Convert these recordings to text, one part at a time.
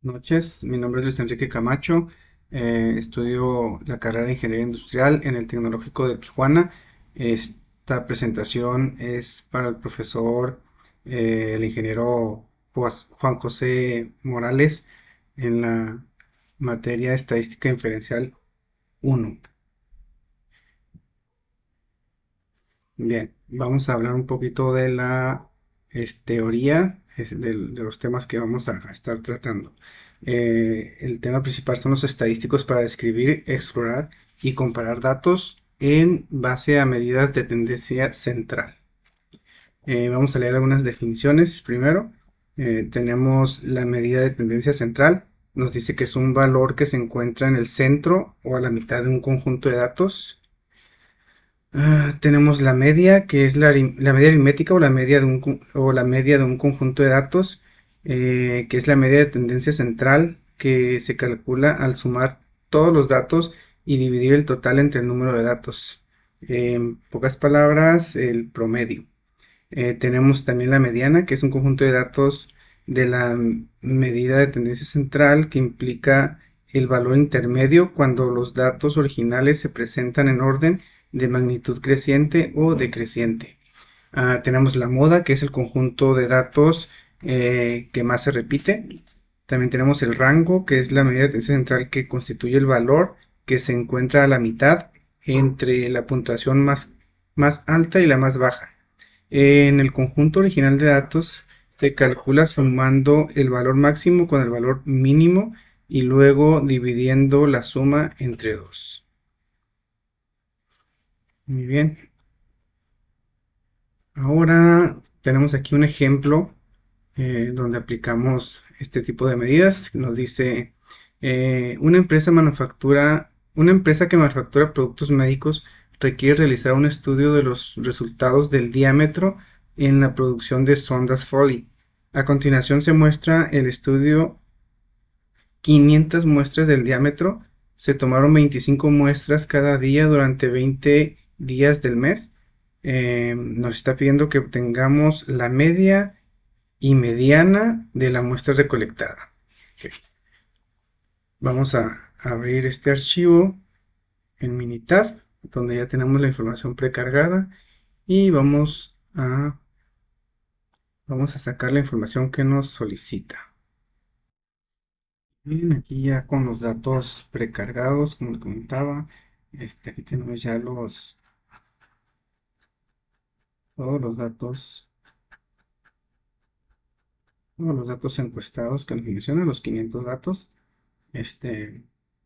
Noches, mi nombre es Luis Enrique Camacho, estudio la carrera de Ingeniería Industrial en el Tecnológico de Tijuana. Esta presentación es para el profesor, el ingeniero Juan José Morales en la materia Estadística Inferencial 1. Bien, vamos a hablar un poquito de la teoría de los temas que vamos a estar tratando. El tema principal son los estadísticos para describir, explorar y comparar datos en base a medidas de tendencia central. Vamos a leer algunas definiciones primero. Tenemos la medida de tendencia central. Nos dice que es un valor que se encuentra en el centro o a la mitad de un conjunto de datos. Tenemos la media, que es la media aritmética o la media de un conjunto de datos, que es la media de tendencia central, que se calcula al sumar todos los datos y dividir el total entre el número de datos. En pocas palabras, el promedio. Tenemos también la mediana, que es un conjunto de datos de la medida de tendencia central, que implica el valor intermedio cuando los datos originales se presentan en orden de magnitud creciente o decreciente. Tenemos la moda, que es el conjunto de datos que más se repite. También tenemos el rango, que es la medida de tendencia central que constituye el valor que se encuentra a la mitad entre la puntuación más alta y la más baja. En el conjunto original de datos se calcula sumando el valor máximo con el valor mínimo y luego dividiendo la suma entre 2. Muy bien. Ahora tenemos aquí un ejemplo donde aplicamos este tipo de medidas. Nos dice una empresa que manufactura productos médicos requiere realizar un estudio de los resultados del diámetro en la producción de sondas Foley. A continuación se muestra el estudio 500 muestras del diámetro. Se tomaron 25 muestras cada día durante 20 días del mes. Nos está pidiendo que obtengamos la media y mediana de la muestra recolectada. Ok. Vamos a abrir este archivo en Minitab, donde ya tenemos la información precargada y vamos a sacar la información que nos solicita. Bien, aquí ya con los datos precargados, como les comentaba, aquí tenemos ya todos los datos, todos los datos encuestados que nos mencionan, los 500 datos.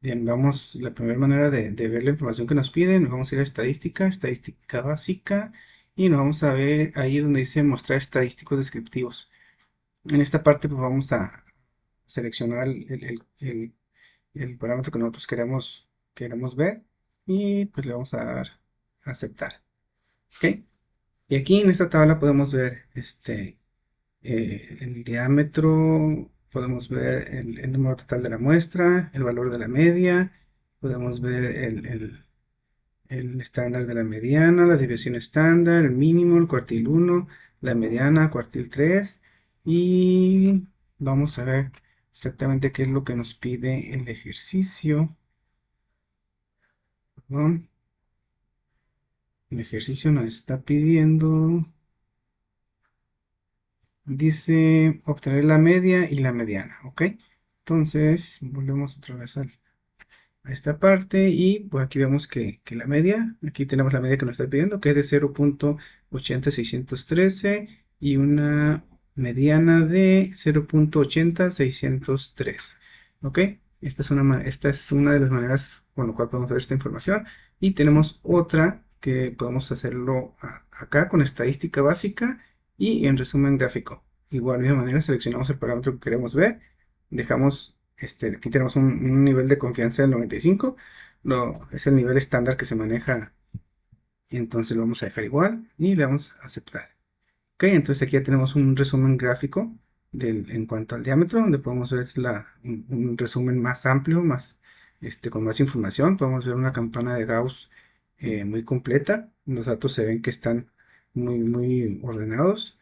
Bien, la primera manera de ver la información que nos piden, nos vamos a ir a estadística, estadística básica, y nos vamos a ver ahí donde dice mostrar estadísticos descriptivos. En esta parte pues vamos a seleccionar el parámetro que nosotros queremos ver y pues le vamos a dar a aceptar. ¿Ok? Y aquí en esta tabla podemos ver el diámetro, podemos ver el número total de la muestra, el valor de la media, podemos ver el estándar de la mediana, la desviación estándar, el mínimo, el cuartil 1, la mediana, cuartil 3 y vamos a ver exactamente qué es lo que nos pide el ejercicio. Perdón. El ejercicio nos está pidiendo, dice obtener la media y la mediana, ¿ok? Entonces, volvemos otra vez a esta parte y por aquí vemos que la media, aquí tenemos la media que nos está pidiendo, que es de 0.80613 y una mediana de 0.80603, ¿ok? Esta es una de las maneras con la cual podemos ver esta información y tenemos otra que podemos hacerlo acá con estadística básica y en resumen gráfico. Igual, de misma manera, seleccionamos el parámetro que queremos ver, dejamos, aquí tenemos un nivel de confianza del 95, es el nivel estándar que se maneja, y entonces lo vamos a dejar igual y le vamos a aceptar. Ok, entonces aquí ya tenemos un resumen gráfico en cuanto al diámetro, donde podemos ver un resumen más amplio, con más información. Podemos ver una campana de Gauss muy completa. Los datos se ven que están muy ordenados.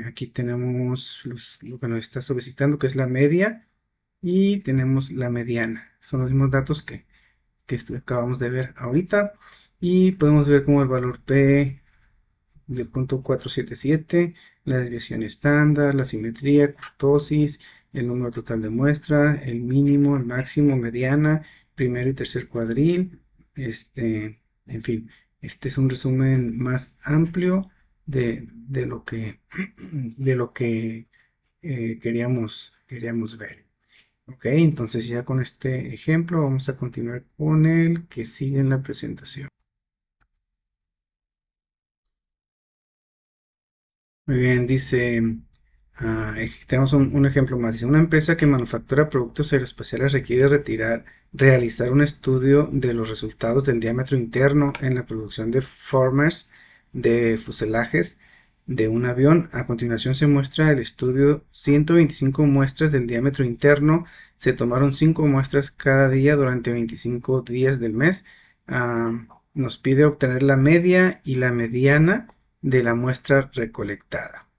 Aquí tenemos lo que nos está solicitando, que es la media, y tenemos la mediana. Son los mismos datos que acabamos de ver ahorita. Y podemos ver como el valor P de 0.477, la desviación estándar, la simetría, kurtosis, el número total de muestra, el mínimo, el máximo, mediana, primero y tercer cuadril, en fin, este es un resumen más amplio de lo que, de lo que queríamos ver. Ok, entonces ya con este ejemplo vamos a continuar con el que sigue en la presentación. Muy bien, dice, tenemos un ejemplo más. Dice, una empresa que manufactura productos aeroespaciales requiere realizar un estudio de los resultados del diámetro interno en la producción de formers de fuselajes de un avión. A continuación se muestra el estudio 125 muestras del diámetro interno. Se tomaron 5 muestras cada día durante 25 días del mes. Nos pide obtener la media y la mediana de la muestra recolectada.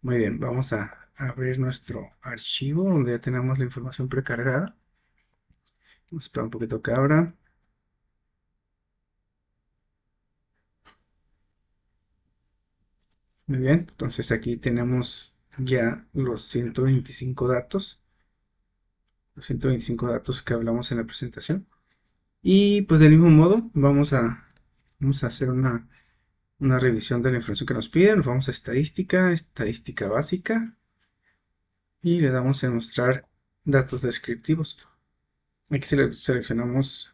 Muy bien, vamos a abrir nuestro archivo donde ya tenemos la información precargada. Vamos a esperar un poquito que abra. Muy bien, entonces aquí tenemos ya los 125 datos que hablamos en la presentación. Y pues del mismo modo vamos a hacer una revisión de la información que nos piden. Nos vamos a estadística, estadística básica y le damos en mostrar datos descriptivos. Aquí seleccionamos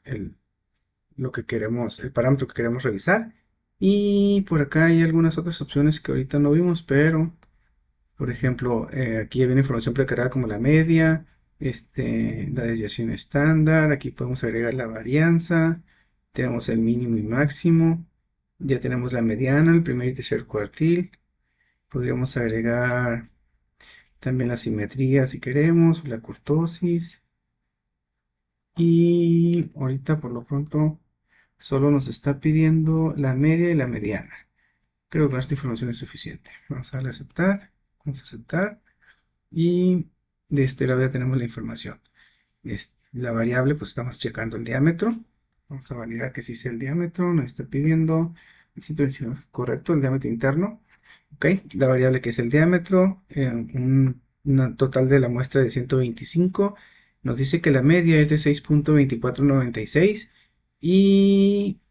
lo que queremos, el parámetro que queremos revisar. Y por acá hay algunas otras opciones que ahorita no vimos, pero por ejemplo, aquí viene información precargada como la media, la desviación estándar. Aquí podemos agregar la varianza. Tenemos el mínimo y máximo. Ya tenemos la mediana, el primer y tercer cuartil. Podríamos agregar también la simetría si queremos, la kurtosis. Y ahorita por lo pronto solo nos está pidiendo la media y la mediana. Creo que esta información es suficiente. Vamos a darle a aceptar. Vamos a aceptar. Y de este lado ya tenemos la información. La variable, pues estamos checando el diámetro. Vamos a validar que sí sea el diámetro. Nos está pidiendo, correcto, el diámetro interno. Ok, la variable que es el diámetro, un total de la muestra de 125. Nos dice que la media es de 6.2496 y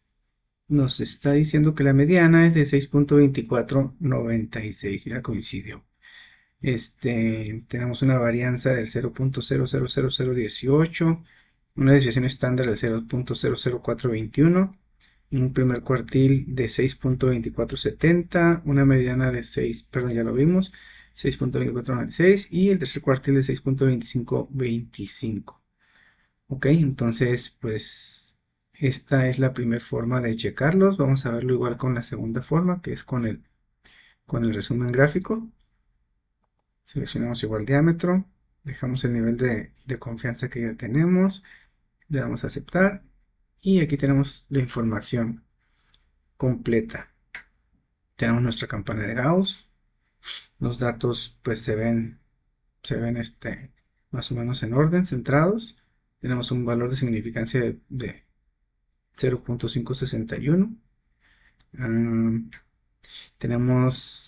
nos está diciendo que la mediana es de 6.2496. Mira, coincidió. Tenemos una varianza del 0.000018, una desviación estándar del 0.00421, un primer cuartil de 6.2470, una mediana de 6, perdón, ya lo vimos, 6.2496 y el tercer cuartil de 6.2525. Ok, entonces pues esta es la primera forma de checarlos. Vamos a verlo igual con la segunda forma, que es con el resumen gráfico. Seleccionamos igual diámetro, dejamos el nivel de confianza que ya tenemos, le damos a aceptar y aquí tenemos la información completa. Tenemos nuestra campana de Gauss, los datos pues se ven más o menos en orden, centrados. Tenemos un valor de significancia de 0.561.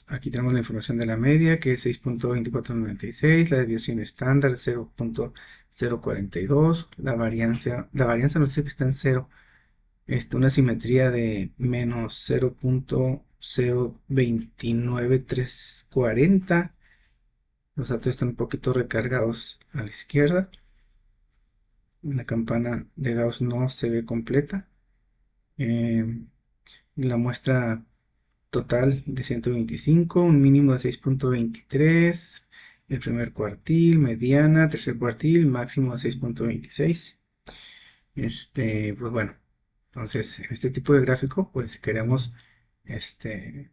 Aquí tenemos la información de la media, que es 6.2496, la desviación estándar 0.042, la varianza nos dice que está en 0, una simetría de menos 0.029340, los datos están un poquito recargados a la izquierda, la campana de Gauss no se ve completa, eh, la muestra total de 125, un mínimo de 6.23, el primer cuartil, mediana, tercer cuartil, máximo de 6.26. Pues bueno, entonces en este tipo de gráfico, pues queremos este,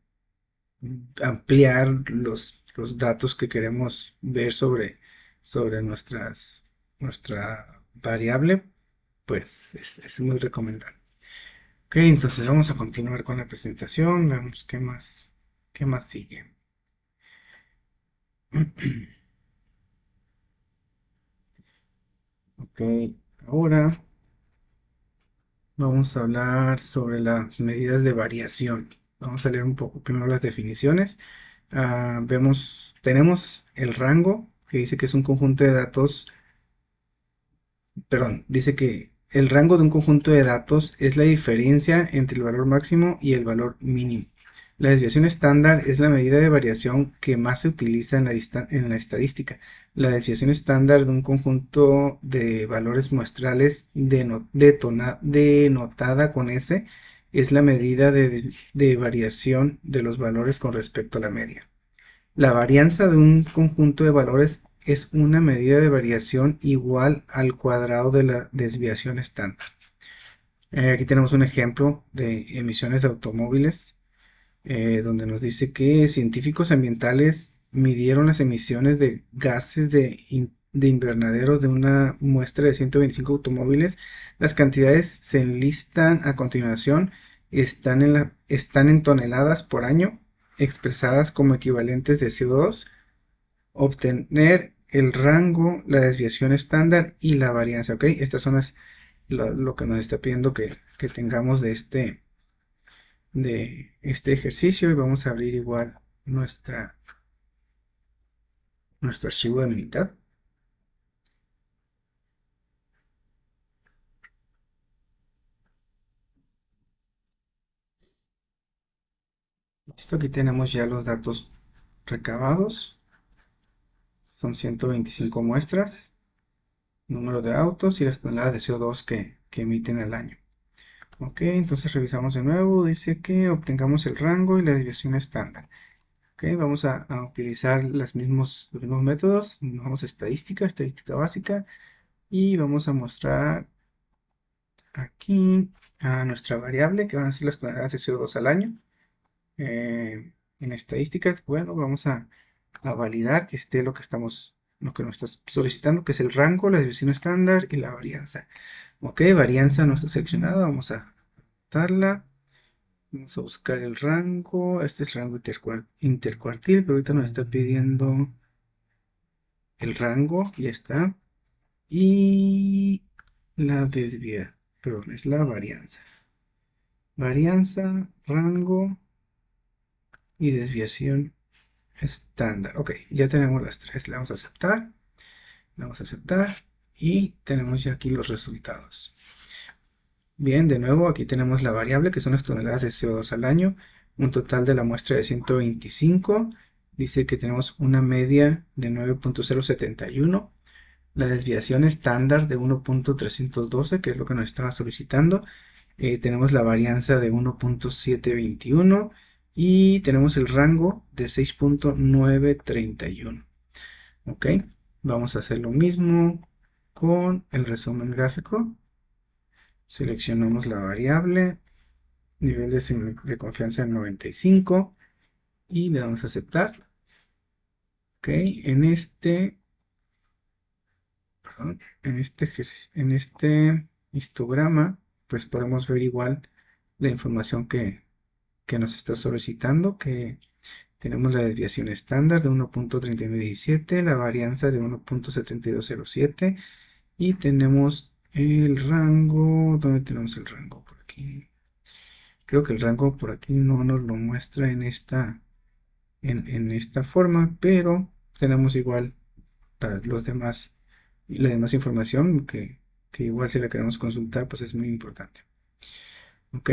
ampliar los datos que queremos ver sobre nuestra variable, pues es muy recomendable. Ok, entonces vamos a continuar con la presentación. Veamos qué más sigue. Ok, ahora vamos a hablar sobre las medidas de variación. Vamos a leer un poco primero las definiciones. Tenemos el rango, que dice que es un conjunto de datos, perdón, dice que el rango de un conjunto de datos es la diferencia entre el valor máximo y el valor mínimo. La desviación estándar es la medida de variación que más se utiliza en la estadística. La desviación estándar de un conjunto de valores muestrales denotada con S es la medida de variación de los valores con respecto a la media. La varianza de un conjunto de valores es una medida de variación igual al cuadrado de la desviación estándar. Aquí tenemos un ejemplo de emisiones de automóviles, donde nos dice que científicos ambientales midieron las emisiones de gases de invernadero de una muestra de 125 automóviles. Las cantidades se enlistan a continuación, están en toneladas por año, expresadas como equivalentes de CO2. Obtener el rango, la desviación estándar y la varianza, ¿ok? Estas son lo que nos está pidiendo que tengamos de este ejercicio, y vamos a abrir igual nuestro archivo de Minitab. Listo, aquí tenemos ya los datos recabados. Son 125 muestras, número de autos y las toneladas de CO2 que emiten al año. Ok, entonces revisamos de nuevo. Dice que obtengamos el rango y la desviación estándar. Ok, vamos a utilizar los mismos métodos. Vamos a estadística básica, y vamos a mostrar aquí a nuestra variable, que van a ser las toneladas de CO2 al año. En estadísticas, bueno, vamos a validar que esté lo que nos está solicitando, que es el rango, la desviación estándar y la varianza. Ok, varianza no está seleccionada, vamos a darla. Vamos a buscar el rango. Este es el rango intercuartil, pero ahorita nos está pidiendo el rango, ya está. Y la perdón, es la varianza. Varianza, rango y desviación estándar. Ok, ya tenemos las tres. Le vamos a aceptar. Le vamos a aceptar. Y tenemos ya aquí los resultados. Bien, de nuevo aquí tenemos la variable, que son las toneladas de CO2 al año. Un total de la muestra de 125. Dice que tenemos una media de 9.071. La desviación estándar de 1.312, que es lo que nos estaba solicitando. Tenemos la varianza de 1.721 y tenemos el rango de 6.931. Ok, vamos a hacer lo mismo con el resumen gráfico. Seleccionamos la variable, nivel de confianza en 95, y le damos a aceptar. Ok, perdón, en este histograma, pues podemos ver igual la información que nos está solicitando, que tenemos la desviación estándar de 1.3917, la varianza de 1.7207, y tenemos el rango. ¿Dónde tenemos el rango? Por aquí. Creo que el rango por aquí no nos lo muestra en esta forma, pero tenemos igual los demás, y la demás información que igual, si la queremos consultar, pues es muy importante. Ok,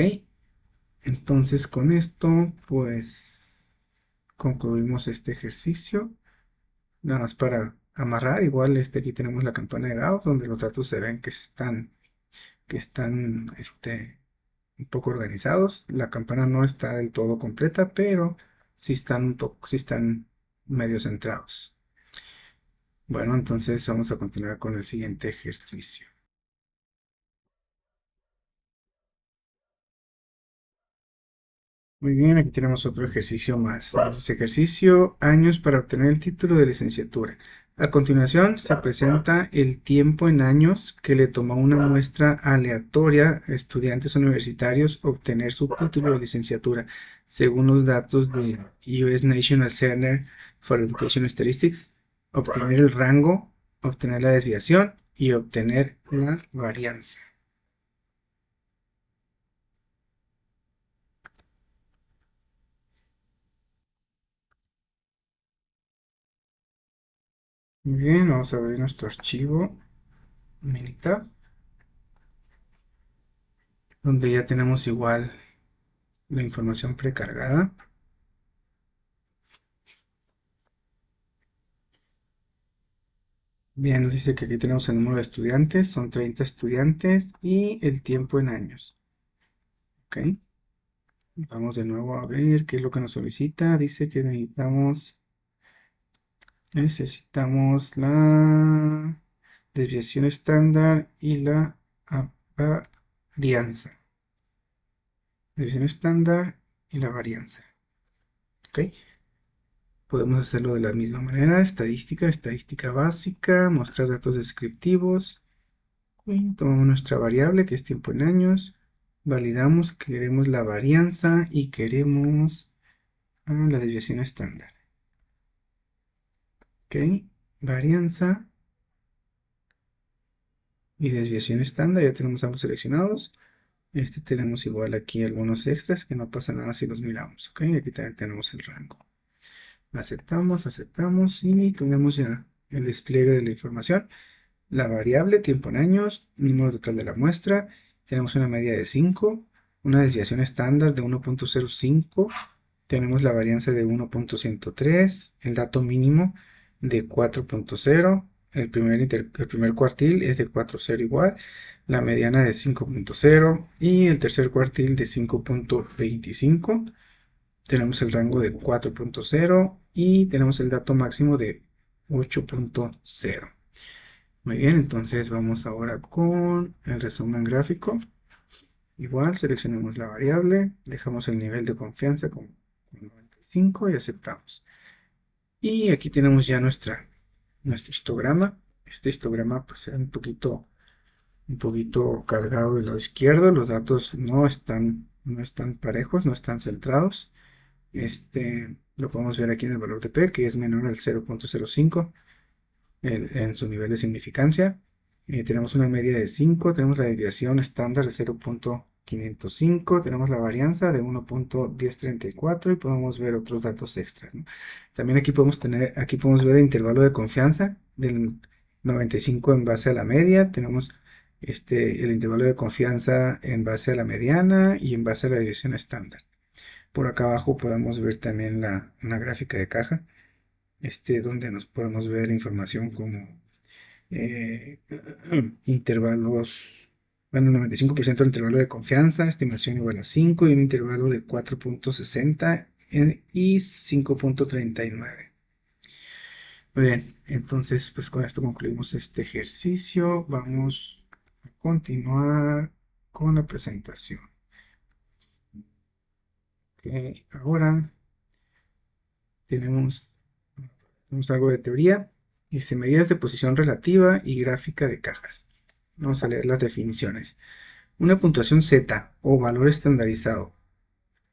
entonces con esto pues concluimos este ejercicio. Nada más para amarrar, igual aquí tenemos la campana de Gauss, donde los datos se ven que están un poco organizados. La campana no está del todo completa, pero sí están medio centrados. Bueno, entonces vamos a continuar con el siguiente ejercicio. Muy bien, aquí tenemos otro ejercicio más. Entonces, ejercicio, años para obtener el título de licenciatura. A continuación, se presenta el tiempo en años que le tomó a una muestra aleatoria a estudiantes universitarios obtener su título de licenciatura, según los datos de US National Center for Education Statistics, obtener el rango, obtener la desviación y obtener la varianza. Muy bien, vamos a abrir nuestro archivo Minitab, donde ya tenemos igual la información precargada. Bien, nos dice que aquí tenemos el número de estudiantes, son 30 estudiantes y el tiempo en años. Ok, vamos de nuevo a ver qué es lo que nos solicita. Dice que necesitamos la desviación estándar y la varianza. Desviación estándar y la varianza. Ok, podemos hacerlo de la misma manera. Estadística, estadística básica, mostrar datos descriptivos. Tomamos nuestra variable que es tiempo en años, validamos, queremos la varianza y queremos la desviación estándar. Ok, varianza y desviación estándar, ya tenemos ambos seleccionados. Tenemos igual aquí algunos extras que no pasa nada si los miramos. Ok, aquí también tenemos el rango. Aceptamos, aceptamos y tenemos ya el despliegue de la información. La variable, tiempo en años, número total de la muestra, tenemos una media de 5, una desviación estándar de 1.05, tenemos la varianza de 1.103, el dato mínimo de 4.0, el primer cuartil es de 4.0 igual, la mediana de 5.0 y el tercer cuartil de 5.25. Tenemos el rango de 4.0 y tenemos el dato máximo de 8.0. Muy bien, entonces vamos ahora con el resumen gráfico. Igual seleccionamos la variable, dejamos el nivel de confianza con 95 y aceptamos. Y aquí tenemos ya nuestro histograma. Este histograma pues es un poquito cargado del lado izquierdo. Los datos no están parejos, no están centrados. Lo podemos ver aquí en el valor de P, que es menor al 0.05 en su nivel de significancia. Tenemos una media de 5, tenemos la desviación estándar de 0.505, tenemos la varianza de 1.1034 y podemos ver otros datos extras, ¿no? También aquí podemos ver el intervalo de confianza del 95 en base a la media, tenemos el intervalo de confianza en base a la mediana y en base a la desviación estándar. Por acá abajo podemos ver también una gráfica de caja, donde nos podemos ver información como eh, intervalos, bueno, 95% del intervalo de confianza, estimación igual a 5 y un intervalo de 4.60 y 5.39. Muy bien, entonces pues con esto concluimos este ejercicio. Vamos a continuar con la presentación. Ok, ahora tenemos algo de teoría. Dice medidas de posición relativa y gráfica de cajas. Vamos a leer las definiciones. Una puntuación Z o valor estandarizado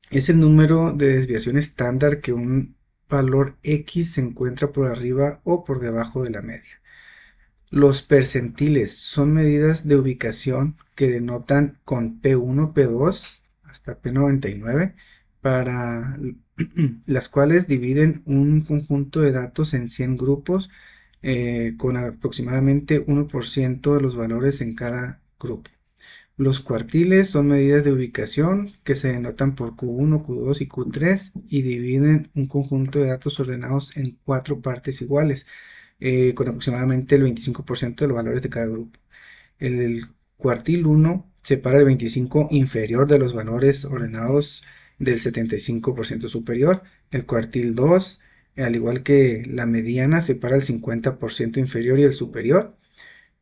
es el número de desviación estándar que un valor X se encuentra por arriba o por debajo de la media. Los percentiles son medidas de ubicación que denotan con P1, P2 hasta P99 para las cuales dividen un conjunto de datos en 100 grupos con aproximadamente 1% de los valores en cada grupo. Los cuartiles son medidas de ubicación que se denotan por Q1, Q2 y Q3 y dividen un conjunto de datos ordenados en 4 partes iguales, con aproximadamente el 25% de los valores de cada grupo. El cuartil 1 separa el 25 inferior de los valores ordenados del 75% superior. El cuartil 2, al igual que la mediana, separa el 50% inferior y el superior.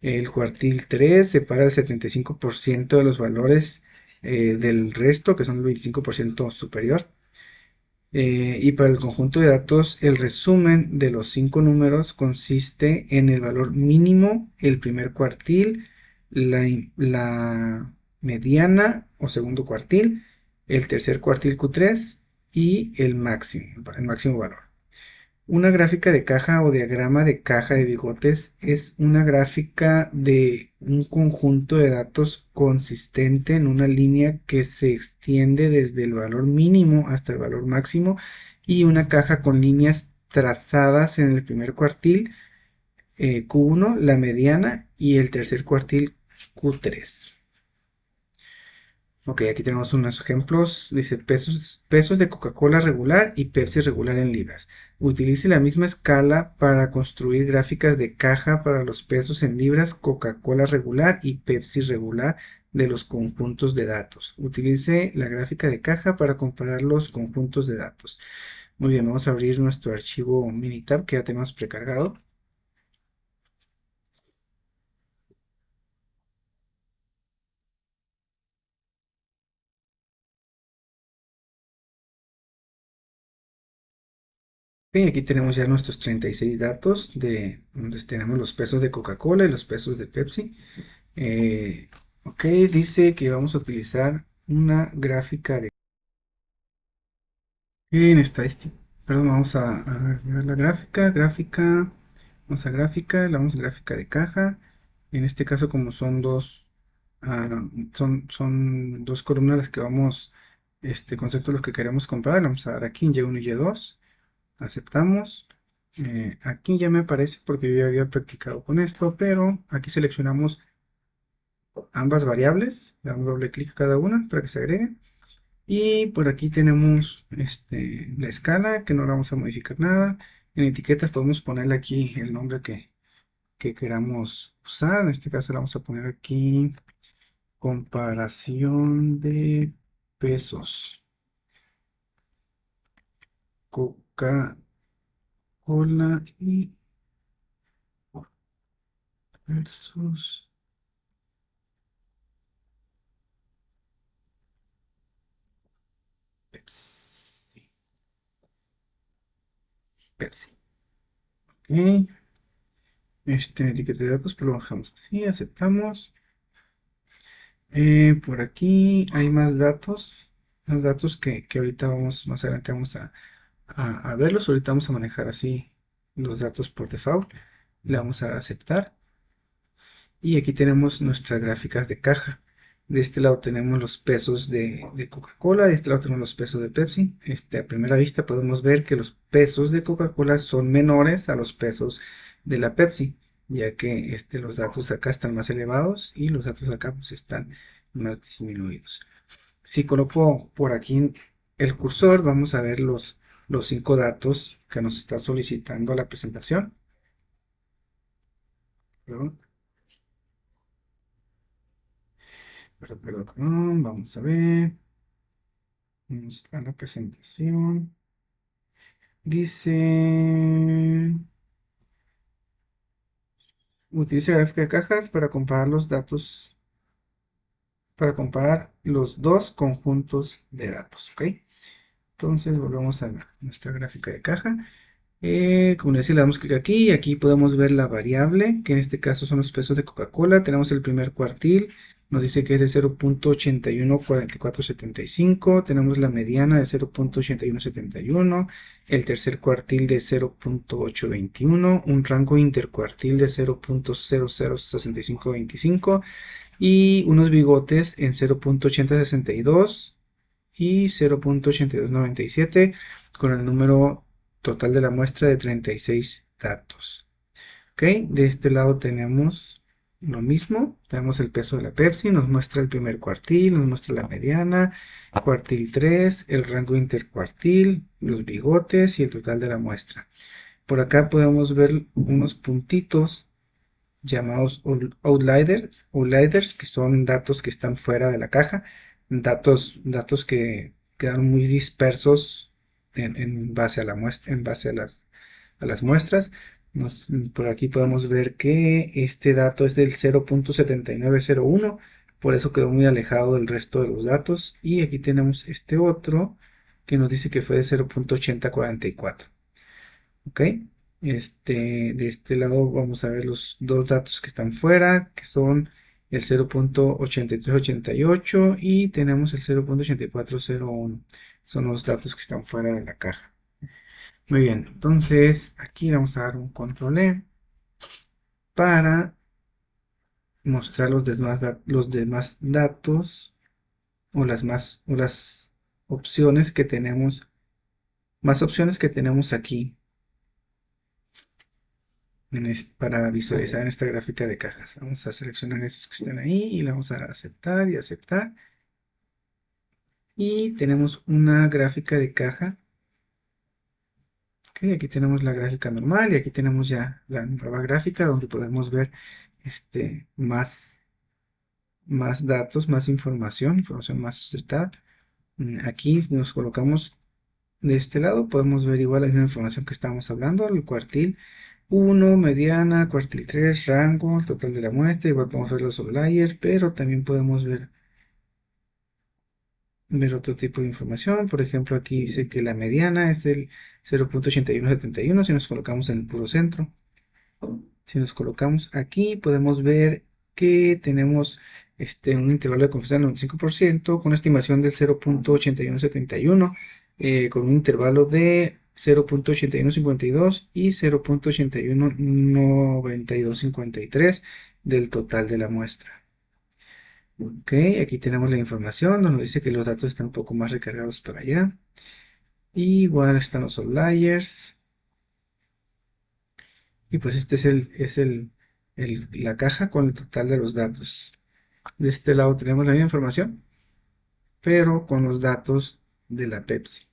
El cuartil 3 separa el 75% de los valores del resto, que son el 25% superior. Y para el conjunto de datos, el resumen de los 5 números consiste en el valor mínimo, el primer cuartil, la mediana o segundo cuartil, el tercer cuartil Q3 y el máximo valor. Una gráfica de caja o diagrama de caja de bigotes es una gráfica de un conjunto de datos consistente en una línea que se extiende desde el valor mínimo hasta el valor máximo y una caja con líneas trazadas en el primer cuartil Q1, la mediana y el tercer cuartil Q3. Ok, aquí tenemos unos ejemplos. Dice pesos de Coca-Cola regular y Pepsi regular en libras. Utilice la misma escala para construir gráficas de caja para los pesos en libras Coca-Cola regular y Pepsi regular de los conjuntos de datos. Utilice la gráfica de caja para comparar los conjuntos de datos. Muy bien, vamos a abrir nuestro archivo Minitab que ya tenemos precargado. Ok, aquí tenemos ya nuestros 36 datos de donde tenemos los pesos de Coca-Cola y los pesos de Pepsi. Eh, ok, dice que vamos a utilizar una gráfica de en estadística. Perdón, vamos a ver la gráfica, vamos a gráfica, le damos gráfica de caja. En este caso, como son son dos columnas las que vamos, conceptos los que queremos comprar, le vamos a dar aquí en Y1 y Y2. Aceptamos. Aquí ya me aparece porque yo ya había practicado con esto, pero aquí seleccionamos ambas variables, le damos doble clic a cada una para que se agreguen. Y por aquí tenemos la escala, que no la vamos a modificar nada. En etiquetas podemos ponerle aquí el nombre que queramos usar. En este caso le vamos a poner aquí comparación de pesos. Coca-Cola y versus Pepsi. Pepsi. Ok. Etiqueta de datos, pero lo bajamos así, aceptamos. Por aquí hay más datos que ahorita vamos, más adelante vamos a verlos. Ahorita vamos a manejar así los datos por default. Le vamos a dar a aceptar. Y aquí tenemos nuestras gráficas de caja. De este lado tenemos los pesos de Coca-Cola, de este lado tenemos los pesos de Pepsi. A primera vista podemos ver que los pesos de Coca-Cola son menores a los pesos de la Pepsi, ya que los datos de acá están más elevados y los datos de acá pues, están más disminuidos. Si coloco por aquí el cursor, vamos a ver los 5 datos que nos está solicitando la presentación. Perdón. Perdón, vamos a ver. Vamos a la presentación. Dice, utiliza gráfica de cajas para comparar los datos, para comparar los dos conjuntos de datos, ¿ok? Entonces volvemos a nuestra gráfica de caja. Como les decía, le damos clic aquí y aquí podemos ver la variable, que en este caso son los pesos de Coca-Cola. Tenemos el primer cuartil, nos dice que es de 0.814475. Tenemos la mediana de 0.8171. El tercer cuartil de 0.821. Un rango intercuartil de 0.006525. Y unos bigotes en 0.8062 y 0.8297 con el número total de la muestra de 36 datos. Ok, de este lado tenemos lo mismo, tenemos el peso de la Pepsi, nos muestra el primer cuartil, nos muestra la mediana, cuartil 3, el rango intercuartil, los bigotes y el total de la muestra. Por acá podemos ver unos puntitos llamados outliers, que son datos que están fuera de la caja, datos que quedan muy dispersos en base a la muestra, en base a las muestras. Por aquí podemos ver que este dato es del 0.7901, por eso quedó muy alejado del resto de los datos. Y aquí tenemos este otro que nos dice que fue de 0.8044. ¿Ok? De este lado vamos a ver los dos datos que están fuera, que son el 0.8388 y tenemos el 0.8401. Son los datos que están fuera de la caja. Muy bien, entonces aquí vamos a dar un control E para mostrar los demás datos o las opciones que tenemos, más opciones que tenemos aquí para visualizar en esta gráfica de cajas. Vamos a seleccionar esos que están ahí y le vamos a aceptar y aceptar. Y tenemos una gráfica de caja. Ok, aquí tenemos la gráfica normal y aquí tenemos ya la nueva gráfica donde podemos ver más datos, más información más acertada. Aquí nos colocamos de este lado, podemos ver igual la misma información que estábamos hablando, el cuartil 1, mediana, cuartil 3, rango, total de la muestra, igual podemos ver los outliers, pero también podemos ver otro tipo de información. Por ejemplo, aquí dice que la mediana es del 0.8171 si nos colocamos en el puro centro. Si nos colocamos aquí, podemos ver que tenemos un intervalo de confianza del 95% con una estimación del 0.8171, con un intervalo de 0.8152 y 0.819253 del total de la muestra. Ok, aquí tenemos la información, nos dice que los datos están un poco más recargados para allá. Igual están los outliers. Y pues este la caja con el total de los datos. De este lado tenemos la misma información, pero con los datos de la Pepsi.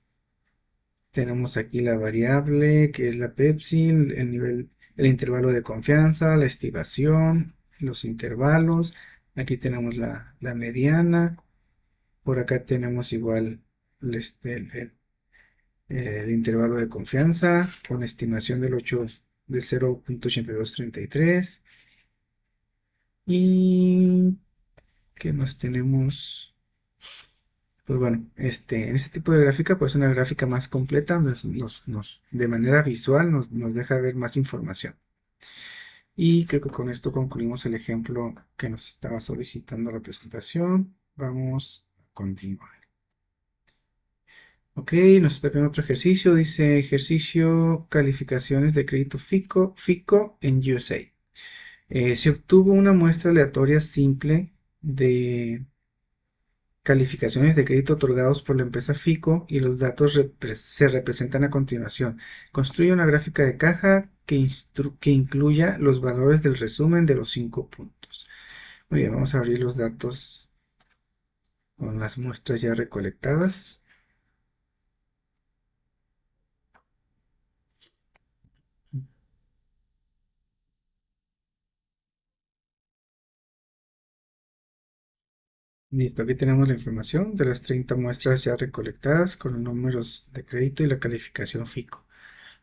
Tenemos aquí la variable que es la Pepsi, el nivel, el intervalo de confianza, la estimación, los intervalos. Aquí tenemos la mediana. Por acá tenemos igual el intervalo de confianza con estimación del 0.8233. ¿Y qué más tenemos? Pues bueno, en este tipo de gráfica, pues una gráfica más completa, de manera visual nos deja ver más información. Y creo que con esto concluimos el ejemplo que nos estaba solicitando la presentación. Vamos a continuar. Ok, nos está pidiendo otro ejercicio. Dice ejercicio calificaciones de crédito FICO en USA. Se obtuvo una muestra aleatoria simple de calificaciones de crédito otorgados por la empresa FICO y los datos se representan a continuación. Construye una gráfica de caja que incluya los valores del resumen de los 5 puntos. Muy bien, vamos a abrir los datos con las muestras ya recolectadas. Listo, aquí tenemos la información de las 30 muestras ya recolectadas con los números de crédito y la calificación FICO.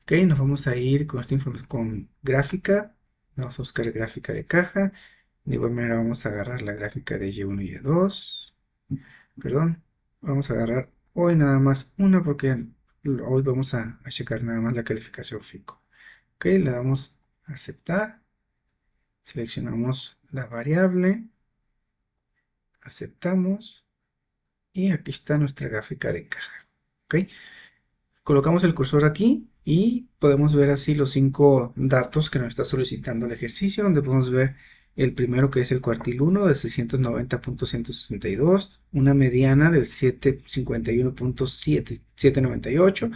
Ok, nos vamos a ir con esta información con gráfica. Vamos a buscar gráfica de caja. De igual manera vamos a agarrar la gráfica de Y1 y Y2. Perdón, vamos a agarrar hoy nada más una porque hoy vamos a checar nada más la calificación FICO. Ok, le damos a aceptar. Seleccionamos la variable. Aceptamos. Y aquí está nuestra gráfica de caja. Ok, colocamos el cursor aquí y podemos ver así los 5 datos que nos está solicitando el ejercicio, donde podemos ver el primero que es el cuartil 1 de 690.162, una mediana del 751.798,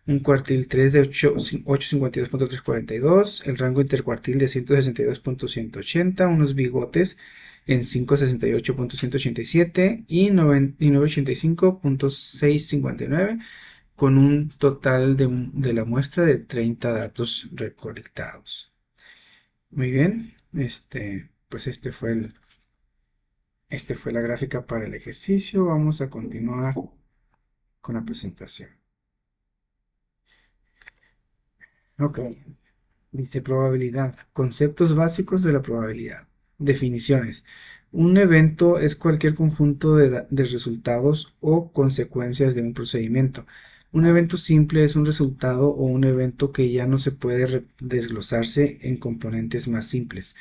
un cuartil 3 de 852.342, el rango intercuartil de 162.180, unos bigotes en 568.187 y 985.659 con un total de la muestra de 30 datos recolectados. Muy bien, pues este fue la gráfica para el ejercicio. Vamos a continuar con la presentación. Ok, dice probabilidad, conceptos básicos de la probabilidad. Definiciones. Un evento es cualquier conjunto de resultados o consecuencias de un procedimiento. Un evento simple es un resultado o un evento que ya no se puede desglosarse en componentes más simples.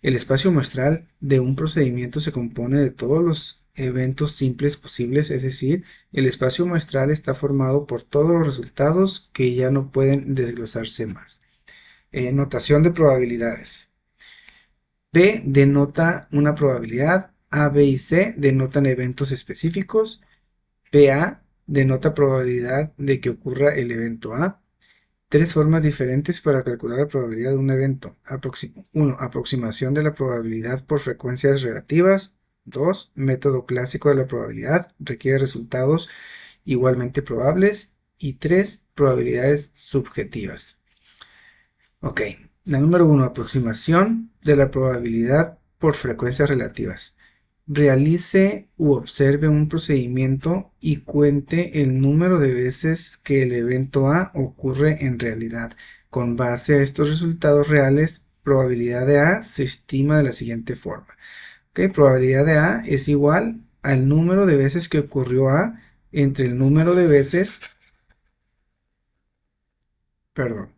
El espacio muestral de un procedimiento se compone de todos los eventos simples posibles, es decir, el espacio muestral está formado por todos los resultados que ya no pueden desglosarse más. Notación de probabilidades. P denota una probabilidad, A, B y C denotan eventos específicos, PA denota probabilidad de que ocurra el evento A. Tres formas diferentes para calcular la probabilidad de un evento. 1. Aproximación de la probabilidad por frecuencias relativas. 2. Método clásico de la probabilidad. Requiere resultados igualmente probables. Y 3. Probabilidades subjetivas. Ok. La número 1. Aproximación de la probabilidad por frecuencias relativas. Realice u observe un procedimiento y cuente el número de veces que el evento A ocurre en realidad. Con base a estos resultados reales, probabilidad de A se estima de la siguiente forma. ¿Ok? Probabilidad de A es igual al número de veces que ocurrió A entre el número de veces, perdón,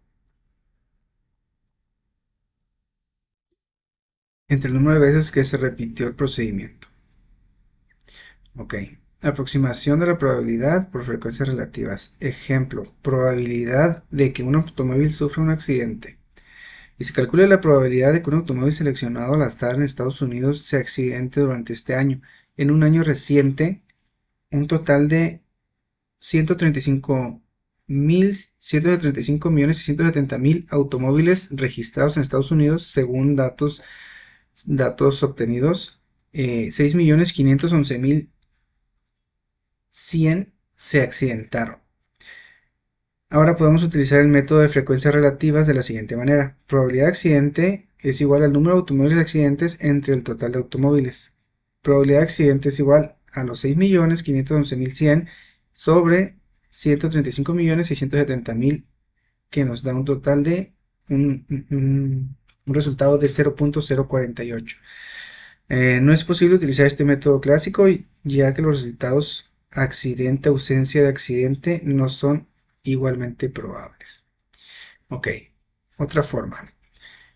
entre el número de veces que se repitió el procedimiento. Ok. Aproximación de la probabilidad por frecuencias relativas. Ejemplo, probabilidad de que un automóvil sufra un accidente. Y se calcula la probabilidad de que un automóvil seleccionado al azar en Estados Unidos se accidente durante este año. En un año reciente, un total de 135.670.000 automóviles registrados en Estados Unidos, según datos obtenidos, 6.511.100 se accidentaron. Ahora podemos utilizar el método de frecuencias relativas de la siguiente manera. Probabilidad de accidente es igual al número de automóviles de accidentes entre el total de automóviles. Probabilidad de accidente es igual a los 6.511.100 sobre 135.670.000, que nos da un total de un resultado de 0.048. No es posible utilizar este método clásico ya que los resultados accidente-ausencia de accidente no son igualmente probables. Ok, otra forma.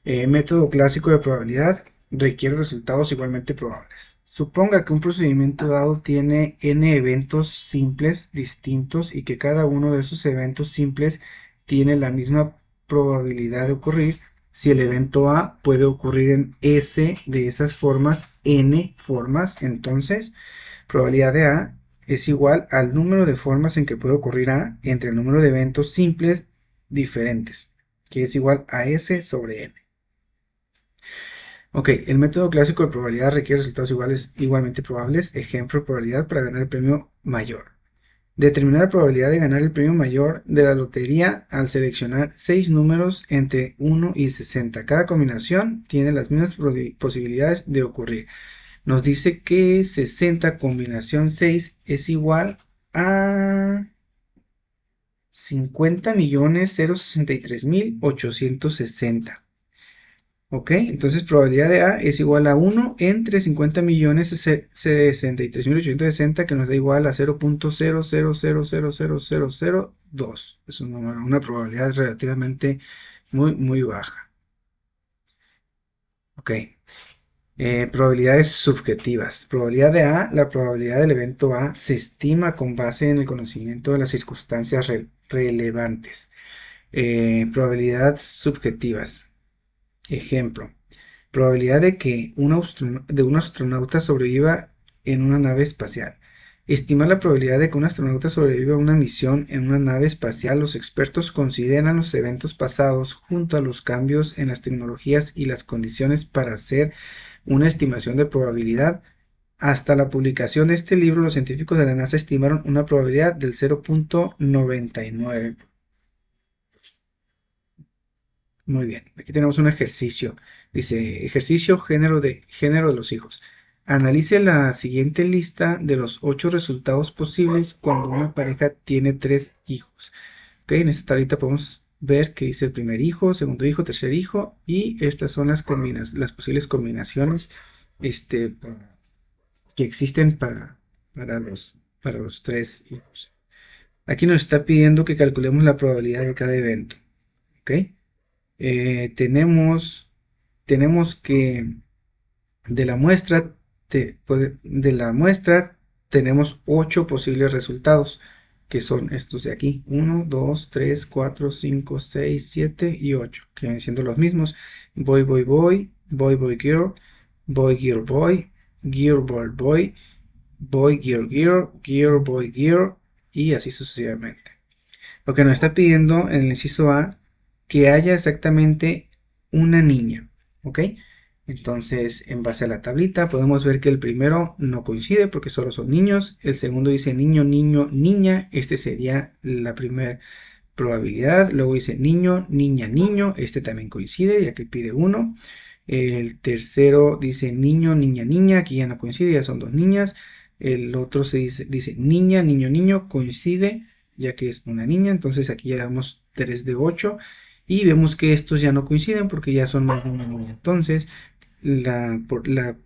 Método clásico de probabilidad requiere resultados igualmente probables. Suponga que un procedimiento dado tiene n eventos simples distintos y que cada uno de esos eventos simples tiene la misma probabilidad de ocurrir. Si el evento A puede ocurrir en S de esas formas, n formas, entonces probabilidad de A es igual al número de formas en que puede ocurrir A entre el número de eventos simples diferentes, que es igual a S sobre n. Ok, el método clásico de probabilidad requiere resultados igualmente probables. Ejemplo, probabilidad para ganar el premio mayor. Determinar la probabilidad de ganar el premio mayor de la lotería al seleccionar 6 números entre 1 y 60. Cada combinación tiene las mismas posibilidades de ocurrir. Nos dice que 60 combinación 6 es igual a 50.063.860. Ok, entonces probabilidad de A es igual a 1 entre 50.063.860, que nos da igual a 0.000000002. Es una probabilidad relativamente muy baja. Ok, probabilidades subjetivas. Probabilidad de A, la probabilidad del evento A se estima con base en el conocimiento de las circunstancias relevantes. Probabilidad subjetivas. Ejemplo. Probabilidad de que un astronauta sobreviva en una nave espacial. Estimar la probabilidad de que un astronauta sobreviva a una misión en una nave espacial. Los expertos consideran los eventos pasados junto a los cambios en las tecnologías y las condiciones para hacer una estimación de probabilidad. Hasta la publicación de este libro, los científicos de la NASA estimaron una probabilidad del 0.99. Muy bien, aquí tenemos un ejercicio. Dice, ejercicio género de los hijos. Analice la siguiente lista de los 8 resultados posibles cuando una pareja tiene 3 hijos. Ok, en esta tablita podemos ver que dice el primer hijo, segundo hijo, tercer hijo, y estas son las posibles combinaciones este, que existen para los 3 hijos. Aquí nos está pidiendo que calculemos la probabilidad de cada evento. ¿Ok? Tenemos que de la muestra de la muestra tenemos 8 posibles resultados, que son estos de aquí: 1, 2, 3, 4, 5, 6, 7 y 8, que vienen siendo los mismos: boy, boy, boy, boy, boy, girl, boy, girl, boy, girl, boy, boy, boy, girl, girl, girl, boy, girl, y así sucesivamente. Lo que nos está pidiendo en el inciso A, que haya exactamente una niña, ¿ok? Entonces, en base a la tablita, podemos ver que el primero no coincide porque solo son niños. El segundo dice niño, niño, niña. Este sería la primera probabilidad. Luego dice niño, niña, niño. Este también coincide, ya que pide uno. El tercero dice niño, niña, niña. Aquí ya no coincide, ya son dos niñas. El otro dice niña, niño, niño. Coincide, ya que es una niña. Entonces aquí ya damos 3 de 8. Y vemos que estos ya no coinciden porque ya son más de una niña. Entonces, la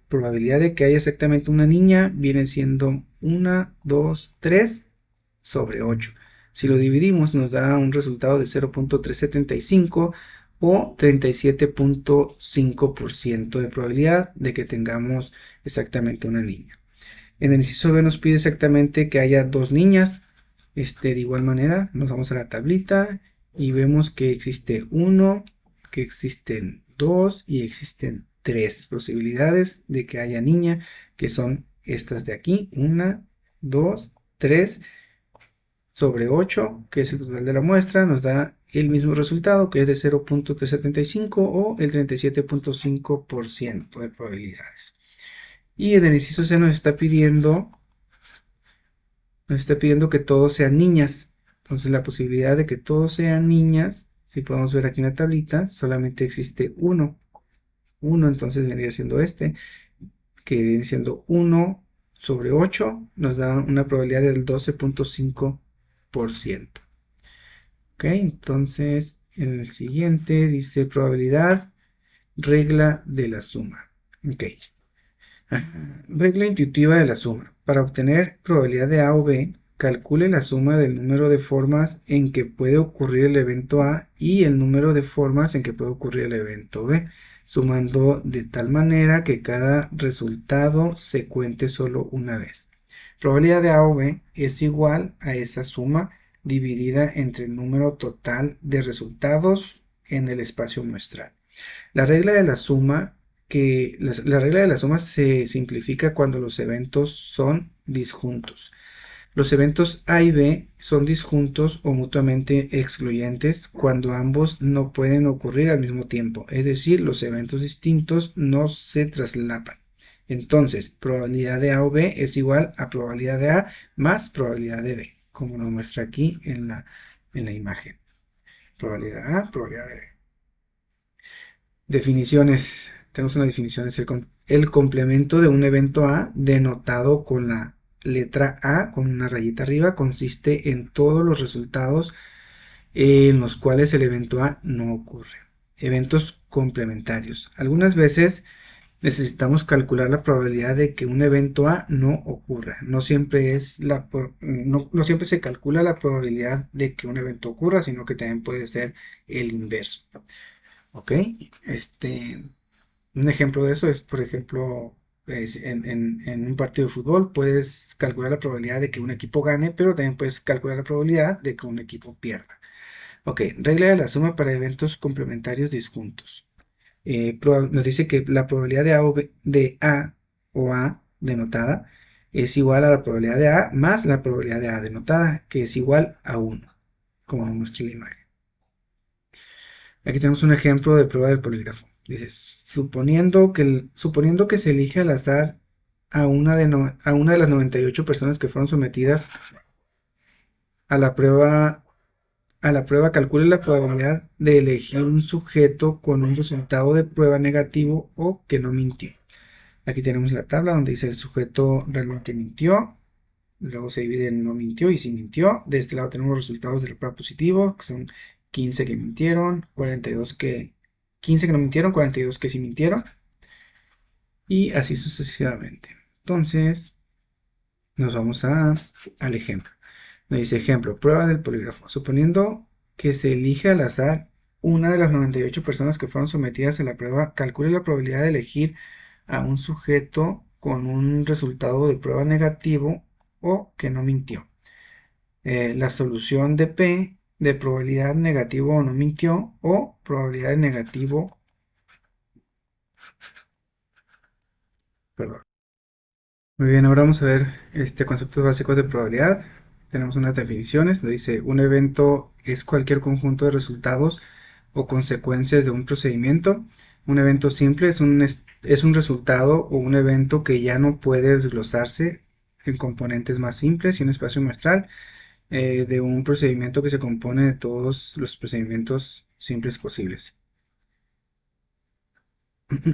probabilidad de que haya exactamente una niña viene siendo 1, 2, 3 sobre 8. Si lo dividimos nos da un resultado de 0.375 o 37.5% de probabilidad de que tengamos exactamente una niña. En el inciso B nos pide exactamente que haya dos niñas. De igual manera nos vamos a la tablita y vemos que existe uno, que existen dos y existen tres posibilidades de que haya niña, que son estas de aquí: 1, 2, 3 sobre 8, que es el total de la muestra. Nos da el mismo resultado, que es de 0.375 o el 37.5% de probabilidades. Y en el inciso C nos está pidiendo que todos sean niñas. Entonces la posibilidad de que todos sean niñas, si podemos ver aquí en la tablita, solamente existe uno. Entonces vendría siendo que viene siendo 1 sobre 8, nos da una probabilidad del 12.5%. Ok, entonces en el siguiente dice probabilidad, regla de la suma. Ok. Regla intuitiva de la suma. Para obtener probabilidad de A o B, calcule la suma del número de formas en que puede ocurrir el evento A y el número de formas en que puede ocurrir el evento B, sumando de tal manera que cada resultado se cuente solo una vez. Probabilidad de A o B es igual a esa suma dividida entre el número total de resultados en el espacio muestral. La regla de la suma la regla de la suma se simplifica cuando los eventos son disjuntos. Los eventos A y B son disjuntos o mutuamente excluyentes cuando ambos no pueden ocurrir al mismo tiempo, es decir, los eventos distintos no se traslapan. Entonces, probabilidad de A o B es igual a probabilidad de A más probabilidad de B, como nos muestra aquí en la imagen. Probabilidad A, probabilidad de B. Definiciones. Tenemos una definición: es el complemento de un evento A denotado con la letra A con una rayita arriba. Consiste en todos los resultados en los cuales el evento A no ocurre. Eventos complementarios. Algunas veces necesitamos calcular la probabilidad de que un evento A no ocurra. No siempre no siempre se calcula la probabilidad de que un evento ocurra, sino que también puede ser el inverso. ¿Ok? Un ejemplo de eso es, por ejemplo, en un partido de fútbol puedes calcular la probabilidad de que un equipo gane, pero también puedes calcular la probabilidad de que un equipo pierda. Ok, regla de la suma para eventos complementarios disjuntos. Nos dice que la probabilidad de A o A denotada es igual a la probabilidad de A más la probabilidad de A denotada, que es igual a 1, como nos muestra la imagen. Aquí tenemos un ejemplo de prueba del polígrafo. Dice: suponiendo que se elige al azar a una de las 98 personas que fueron sometidas a la prueba, calcule la probabilidad de elegir un sujeto con un resultado de prueba negativo o que no mintió. Aquí tenemos la tabla donde dice el sujeto realmente mintió. Luego se divide en no mintió y sí mintió. De este lado tenemos los resultados de la prueba positivo, que son 15 que mintieron, 15 que no mintieron, 42 que sí mintieron, y así sucesivamente. Entonces, nos vamos al ejemplo. Me dice: ejemplo, prueba del polígrafo. Suponiendo que se elige al azar una de las 98 personas que fueron sometidas a la prueba, calcule la probabilidad de elegir a un sujeto con un resultado de prueba negativo o que no mintió. La solución de P de probabilidad negativo o no mintió o probabilidad de negativo, perdón. Muy bien, ahora vamos a ver conceptos básicos de probabilidad. Tenemos unas definiciones. Nos dice, un evento es cualquier conjunto de resultados o consecuencias de un procedimiento. Un evento simple es un resultado o un evento que ya no puede desglosarse en componentes más simples y un espacio muestral de un procedimiento que se compone de todos los procedimientos simples posibles.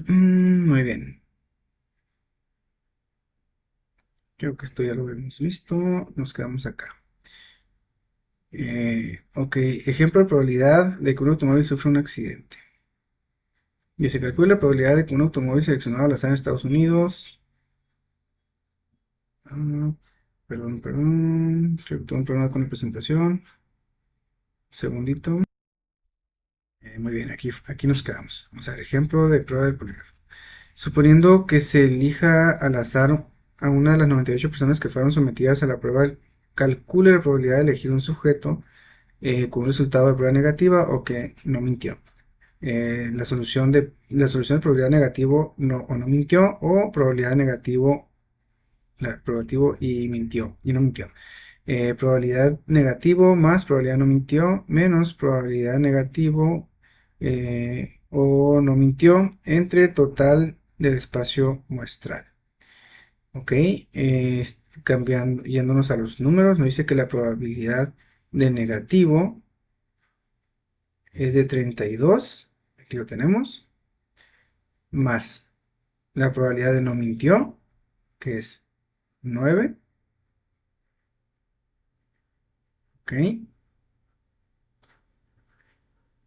Muy bien. Creo que esto ya lo hemos visto. Nos quedamos acá. Ok, ejemplo de probabilidad de que un automóvil sufra un accidente. Y se calcula la probabilidad de que un automóvil seleccionado al azar en Estados Unidos. Ah, perdón. Creo que tuve un problema con la presentación. Segundito. Muy bien, aquí nos quedamos. Vamos a ver, ejemplo de prueba de polígrafo. Suponiendo que se elija al azar a una de las 98 personas que fueron sometidas a la prueba, calcule la probabilidad de elegir un sujeto con un resultado de prueba negativa o que no mintió. La solución de probabilidad negativo no, o no mintió o probabilidad negativo, probativo y no mintió. Probabilidad negativo más probabilidad no mintió menos probabilidad negativo o no mintió entre total del espacio muestral. Ok, cambiando, yéndonos a los números, nos dice que la probabilidad de negativo es de 32, aquí lo tenemos, más la probabilidad de no mintió, que es 9, ok,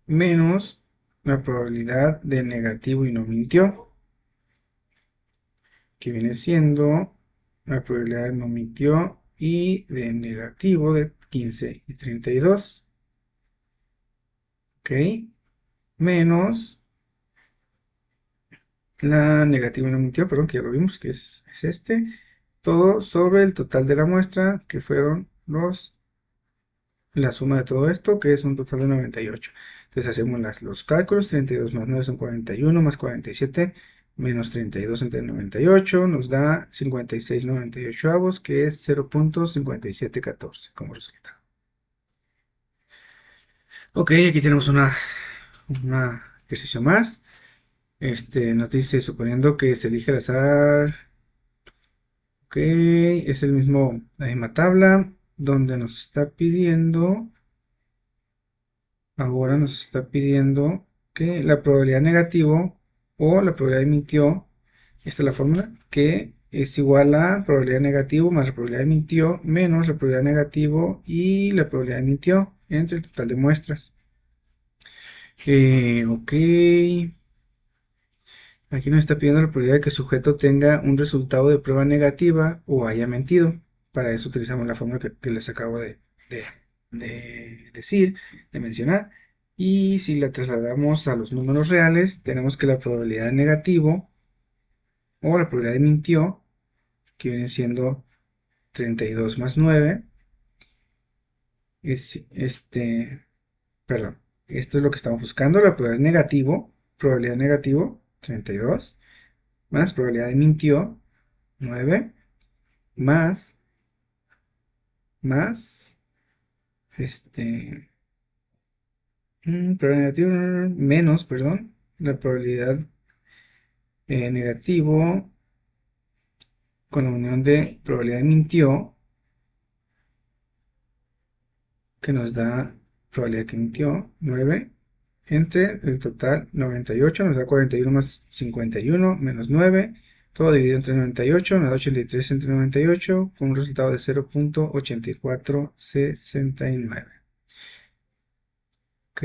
menos la probabilidad de negativo y no mintió, que viene siendo la probabilidad de no mintió y de negativo de 15 y 32, ok, menos la negativa y no mintió, perdón, que ya lo vimos, que es este, todo sobre el total de la muestra, que fueron la suma de todo esto, que es un total de 98. Entonces hacemos los cálculos, 32 más 9 son 41, más 47 menos 32 entre 98 nos da 56,98 avos, que es 0.5714 como resultado. Ok, aquí tenemos un ejercicio más. Nos dice, suponiendo que se elige al azar, ok, es el mismo, la misma tabla, donde nos está pidiendo. Ahora nos está pidiendo que la probabilidad negativo o la probabilidad emitió, esta es la fórmula, que es igual a probabilidad negativo más la probabilidad emitió menos la probabilidad negativo y la probabilidad emitió entre el total de muestras. Ok, aquí nos está pidiendo la probabilidad de que el sujeto tenga un resultado de prueba negativa o haya mentido. Para eso utilizamos la fórmula que les acabo de- de decir, de mencionar. Y si la trasladamos a los números reales, tenemos que la probabilidad de negativo o la probabilidad de mintió, que viene siendo 32 más 9, es perdón, esto es lo que estamos buscando, la probabilidad negativo, 32, más probabilidad de mintió, 9, más, más, probabilidad negativa, menos, perdón, la probabilidad negativo con la unión de probabilidad de mintió, que nos da probabilidad que mintió, 9, entre el total 98, nos da 41 más 51, menos 9, todo dividido entre 98, nos da 83 entre 98, con un resultado de 0.8469. Ok,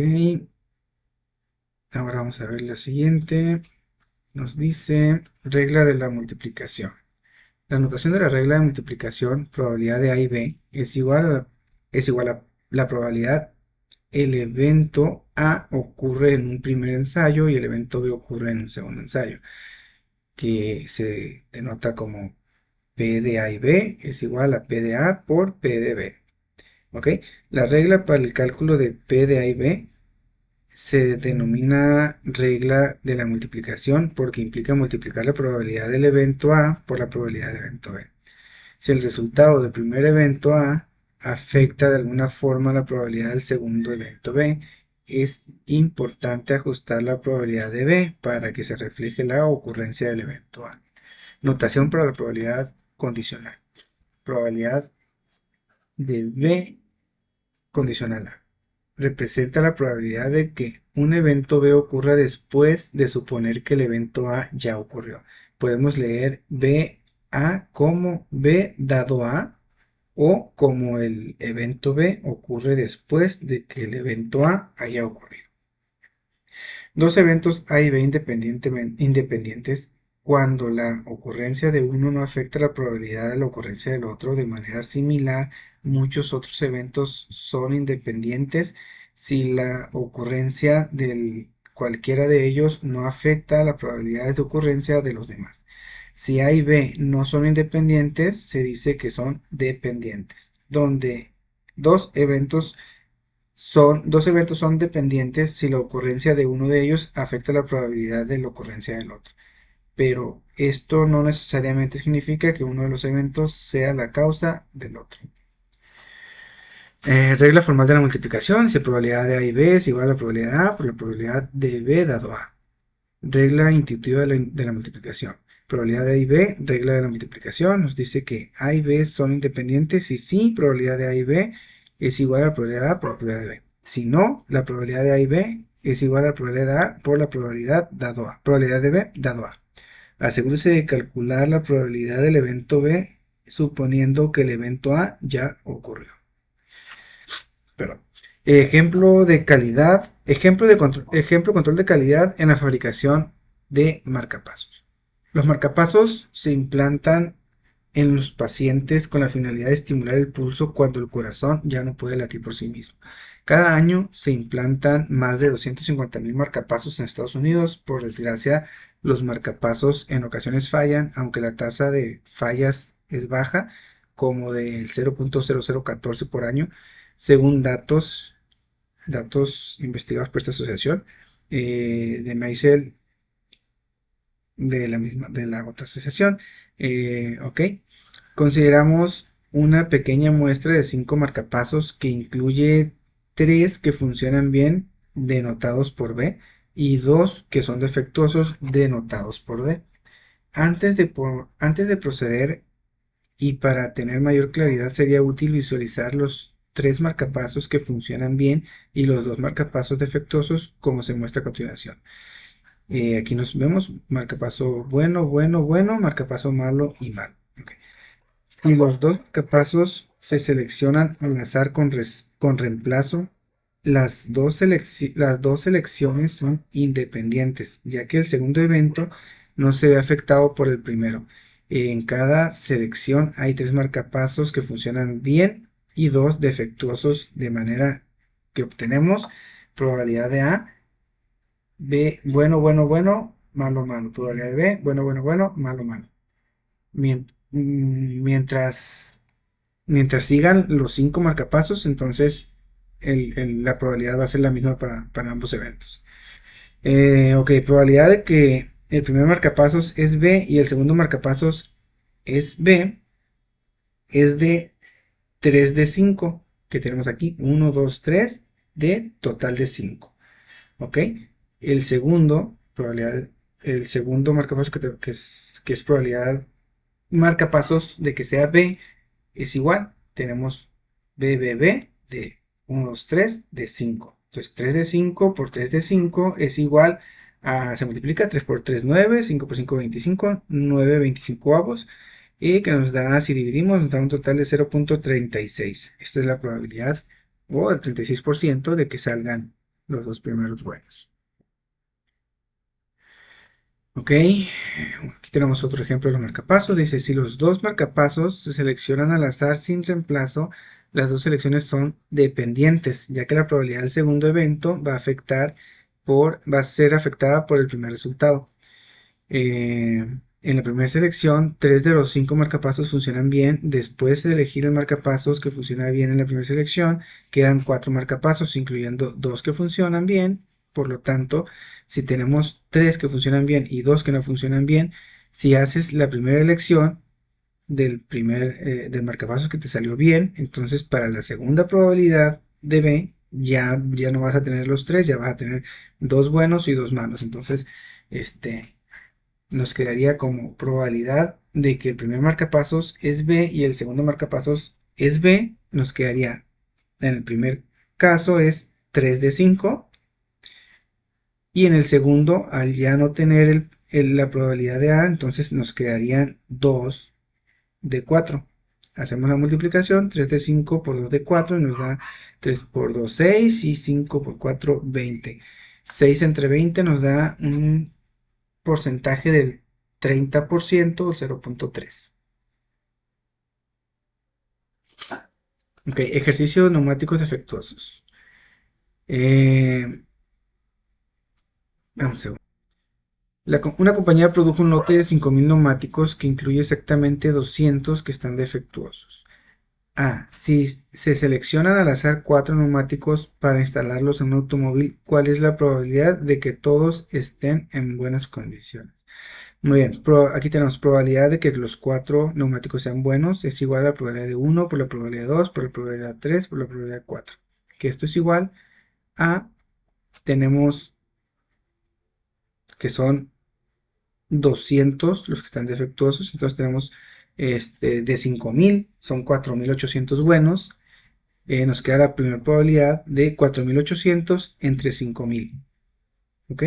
ahora vamos a ver la siguiente. Nos dice regla de la multiplicación. La notación de la regla de multiplicación, probabilidad de A y B, es igual a la probabilidad. El evento A ocurre en un primer ensayo y el evento B ocurre en un segundo ensayo. que se denota como P de A y B es igual a P de A por P de B. ¿Ok? La regla para el cálculo de P de A y B se denomina regla de la multiplicación porque implica multiplicar la probabilidad del evento A por la probabilidad del evento B. Si el resultado del primer evento A afecta de alguna forma la probabilidad del segundo evento B, es importante ajustar la probabilidad de B para que se refleje la ocurrencia del evento A. Notación para la probabilidad condicional. Probabilidad de B condicional A representa la probabilidad de que un evento B ocurra después de suponer que el evento A ya ocurrió. Podemos leer BA como B dado A o como el evento B ocurre después de que el evento A haya ocurrido. Dos eventos A y B independientes cuando la ocurrencia de uno no afecta la probabilidad de la ocurrencia del otro. De manera similar, muchos otros eventos son independientes si la ocurrencia de cualquiera de ellos no afecta la probabilidad de ocurrencia de los demás. Si A y B no son independientes, se dice que son dependientes, donde dos eventos son dependientes si la ocurrencia de uno de ellos afecta la probabilidad de la ocurrencia del otro. Pero esto no necesariamente significa que uno de los eventos sea la causa del otro. Regla formal de la multiplicación. Si la probabilidad de A y B es igual a la probabilidad de A por la probabilidad de B dado A. Regla intuitiva de la multiplicación. Probabilidad de A y B, regla de la multiplicación, nos dice que A y B son independientes y sí, probabilidad de A y B es igual a la probabilidad de A por la probabilidad de B. Si no, la probabilidad de A y B es igual a la probabilidad de A por la probabilidad dado A. Probabilidad de B dado A. Asegúrese de calcular la probabilidad del evento B suponiendo que el evento A ya ocurrió. Perdón. Ejemplo de calidad, ejemplo control de calidad en la fabricación de marcapasos. Los marcapasos se implantan en los pacientes con la finalidad de estimular el pulso cuando el corazón ya no puede latir por sí mismo. Cada año se implantan más de 250.000 marcapasos en Estados Unidos. Por desgracia, los marcapasos en ocasiones fallan, aunque la tasa de fallas es baja, como del 0.0014 por año, según datos investigados por esta asociación de Meisel de la otra asociación. Ok, consideramos una pequeña muestra de 5 marcapasos que incluye 3 que funcionan bien denotados por B y 2 que son defectuosos denotados por D. Antes de proceder y para tener mayor claridad sería útil visualizar los 3 marcapasos que funcionan bien y los 2 marcapasos defectuosos como se muestra a continuación. Aquí nos vemos marcapaso bueno, bueno, bueno, marcapaso malo y malo. Okay. Si los dos marcapasos se seleccionan al azar con reemplazo, las dos selecciones son independientes, ya que el segundo evento no se ve afectado por el primero. En cada selección hay 3 marcapasos que funcionan bien y 2 defectuosos, de manera que obtenemos probabilidad de A, B, bueno, bueno, bueno, malo, malo. Probabilidad de B, bueno, bueno, bueno, malo, malo. Mientras sigan los 5 marcapasos, entonces la probabilidad va a ser la misma para ambos eventos. Ok, probabilidad de que el primer marcapasos es B y el segundo marcapasos es B es de 3 de 5 que tenemos aquí, 1, 2, 3 de total de 5. Ok, el segundo marcapasos que es probabilidad marcapasos de que sea B es igual, tenemos BBB de 1, 2, 3 de 5. Entonces 3 de 5 por 3 de 5 es igual a, se multiplica 3 por 3, 9, 5 por 5, 25, 9, 25 avos. Y que nos da, si dividimos, nos da un total de 0.36. Esta es la probabilidad, o el 36% de que salgan los dos primeros buenos. Ok, aquí tenemos otro ejemplo de los marcapasos. Dice, si los dos marcapasos se seleccionan al azar sin reemplazo, las dos selecciones son dependientes, ya que la probabilidad del segundo evento va a ser afectada por el primer resultado. En la primera selección, 3 de los 5 marcapasos funcionan bien. Después de elegir el marcapasos que funciona bien en la primera selección, quedan 4 marcapasos, incluyendo 2 que funcionan bien. Por lo tanto, si tenemos 3 que funcionan bien y 2 que no funcionan bien, si haces la primera elección del marcapasos que te salió bien, entonces para la segunda probabilidad de B ya no vas a tener los 3, ya vas a tener 2 buenos y 2 malos. Entonces, nos quedaría como probabilidad de que el primer marcapasos es B y el segundo marcapasos es B. Nos quedaría, en el primer caso es 3 de 5 y en el segundo, al ya no tener la probabilidad de A, entonces nos quedarían 2 de 4. Hacemos la multiplicación, 3 de 5 por 2 de 4 y nos da 3 por 2, 6 y 5 por 4, 20. 6 entre 20 nos da un porcentaje del 30% o 0.3. Ok, ejercicios neumáticos defectuosos. Eh, un segundo. Una compañía produjo un lote de 5.000 neumáticos que incluye exactamente 200 que están defectuosos. A. Si se seleccionan al azar 4 neumáticos para instalarlos en un automóvil, ¿cuál es la probabilidad de que todos estén en buenas condiciones? Muy bien, aquí tenemos probabilidad de que los 4 neumáticos sean buenos, es igual a la probabilidad de 1 por la probabilidad de 2 por la probabilidad de 3 por la probabilidad de 4. Que esto es igual a, tenemos que son 200 los que están defectuosos, entonces tenemos de 5.000, son 4.800 buenos, nos queda la primera probabilidad de 4.800 entre 5.000. ¿Ok?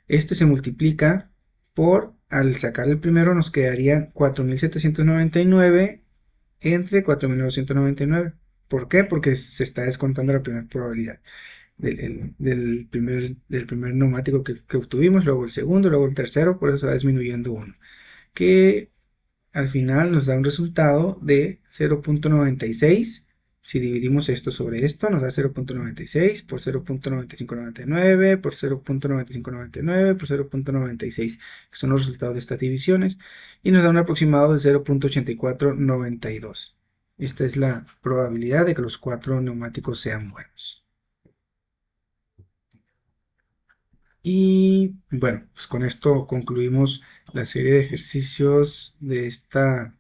Este se multiplica por, al sacar el primero nos quedaría 4.799 entre 4.999. ¿Por qué? Porque se está descontando la primera probabilidad del primer neumático que obtuvimos, luego el segundo, luego el tercero, por eso se va disminuyendo uno. Que al final nos da un resultado de 0.96. Si dividimos esto sobre esto, nos da 0.96 por 0.9599 por 0.9599 por 0.96, que son los resultados de estas divisiones, y nos da un aproximado de 0.8492. Esta es la probabilidad de que los 4 neumáticos sean buenos. Y bueno, pues con esto concluimos la serie de ejercicios de esta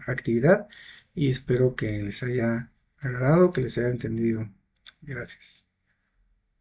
actividad y espero que les haya agradado, que les haya entendido. Gracias.